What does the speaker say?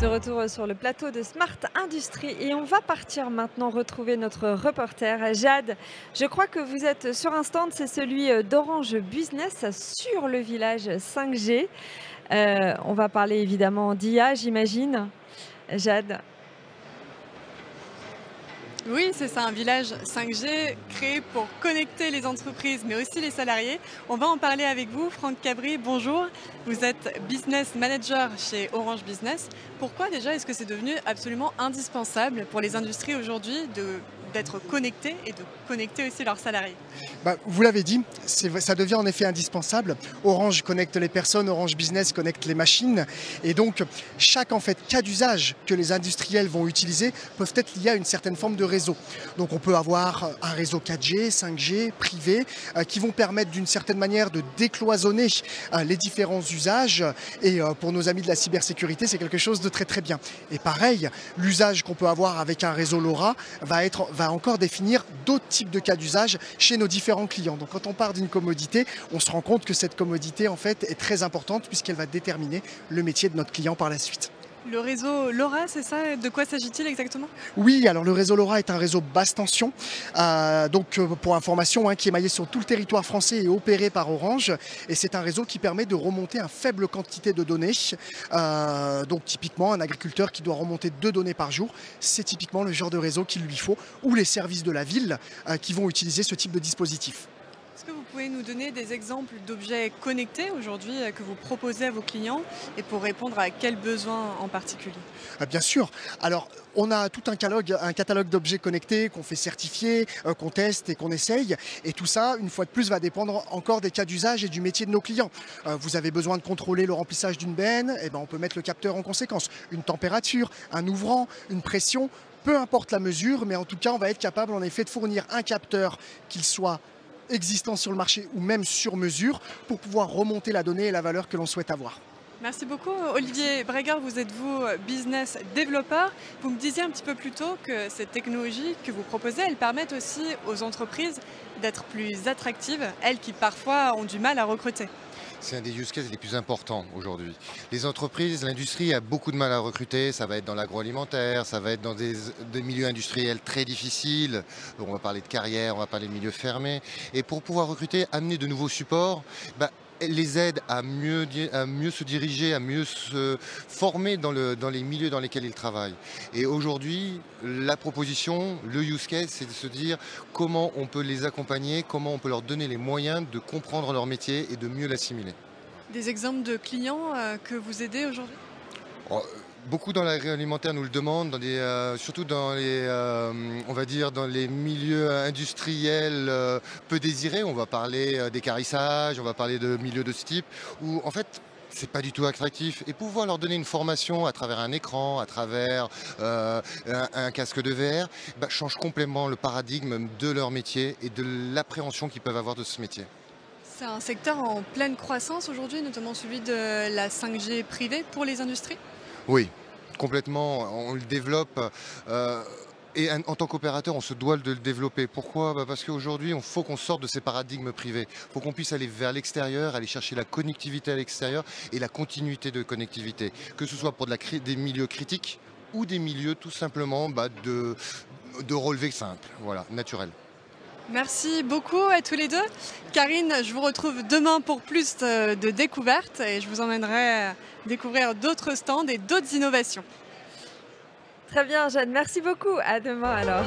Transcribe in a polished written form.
De retour sur le plateau de Smart Industrie et on va partir maintenant retrouver notre reporter Jade. Je crois que vous êtes sur un stand, c'est celui d'Orange Business sur le village 5G. On va parler évidemment d'IA, j'imagine. Jade. Oui, c'est ça, un village 5G créé pour connecter les entreprises, mais aussi les salariés. On va en parler avec vous, Franck Cabri, bonjour. Vous êtes business manager chez Orange Business. Pourquoi déjà est-ce que c'est devenu absolument indispensable pour les industries aujourd'hui d'être connectées et de connecter aussi leurs salariés? Vous l'avez dit, ça devient en effet indispensable. Orange connecte les personnes, Orange Business connecte les machines. Et donc, chaque cas d'usage que les industriels vont utiliser peuvent être liés à une certaine forme de réseau. Donc, on peut avoir un réseau 4G, 5G, privé, qui vont permettre d'une certaine manière de décloisonner les différents usages. Et pour nos amis de la cybersécurité, c'est quelque chose de très très bien. Et pareil, l'usage qu'on peut avoir avec un réseau LoRa va encore définir d'autres types de cas d'usage chez nos différents clients. Donc quand on part d'une commodité, on se rend compte que cette commodité en fait est très importante puisqu'elle va déterminer le métier de notre client par la suite. Le réseau LoRa, c'est ça? De quoi s'agit-il exactement? Oui, alors le réseau LoRa est un réseau basse tension, pour information, qui est maillé sur tout le territoire français et opéré par Orange. Et c'est un réseau qui permet de remonter une faible quantité de données. Donc typiquement, un agriculteur qui doit remonter 2 données par jour, c'est typiquement le genre de réseau qu'il lui faut, ou les services de la ville qui vont utiliser ce type de dispositif. Est-ce que vous pouvez nous donner des exemples d'objets connectés aujourd'hui que vous proposez à vos clients et pour répondre à quels besoins en particulier? Bien sûr. Alors, on a tout un catalogue d'objets connectés qu'on fait certifier, qu'on teste et qu'on essaye. Et tout ça, une fois de plus, va dépendre encore des cas d'usage et du métier de nos clients. Vous avez besoin de contrôler le remplissage d'une benne, on peut mettre le capteur en conséquence. Une température, un ouvrant, une pression, peu importe la mesure, mais en tout cas, on va être capable en effet de fournir un capteur qu'il soit existant sur le marché ou même sur mesure pour pouvoir remonter la donnée et la valeur que l'on souhaite avoir. Merci beaucoup. Olivier Breger, vous êtes business développeur. Vous me disiez un petit peu plus tôt que ces technologies que vous proposez, elles permettent aussi aux entreprises d'être plus attractives, elles qui parfois ont du mal à recruter. C'est un des use cases les plus importants aujourd'hui. Les entreprises, l'industrie a beaucoup de mal à recruter, ça va être dans l'agroalimentaire, ça va être dans des milieux industriels très difficiles, on va parler de carrière, on va parler de milieux fermés. Et pour pouvoir recruter, amener de nouveaux supports, les aide à mieux se diriger, à mieux se former dans les milieux dans lesquels ils travaillent. Et aujourd'hui, la proposition, le use case, c'est de se dire comment on peut les accompagner, comment on peut leur donner les moyens de comprendre leur métier et de mieux l'assimiler. Des exemples de clients que vous aidez aujourd'hui? Beaucoup dans l'agroalimentaire nous le demandent, surtout dans on va dire dans les milieux industriels peu désirés. On va parler d'équarrissage, on va parler de milieux de ce type, où en fait c'est pas du tout attractif. Et pouvoir leur donner une formation à travers un écran, à travers un casque de VR, change complètement le paradigme de leur métier et de l'appréhension qu'ils peuvent avoir de ce métier. C'est un secteur en pleine croissance aujourd'hui, notamment celui de la 5G privée pour les industries? Oui, complètement, on le développe et en tant qu'opérateur, on se doit de le développer. Pourquoi? Parce qu'aujourd'hui, il faut qu'on sorte de ces paradigmes privés. Il faut qu'on puisse aller vers l'extérieur, aller chercher la connectivité à l'extérieur et la continuité de connectivité. Que ce soit pour des milieux critiques ou des milieux tout simplement de relevé simple, voilà, naturel. Merci beaucoup à tous les deux. Karine, je vous retrouve demain pour plus de découvertes et je vous emmènerai découvrir d'autres stands et d'autres innovations. Très bien, Jeanne. Merci beaucoup. À demain alors.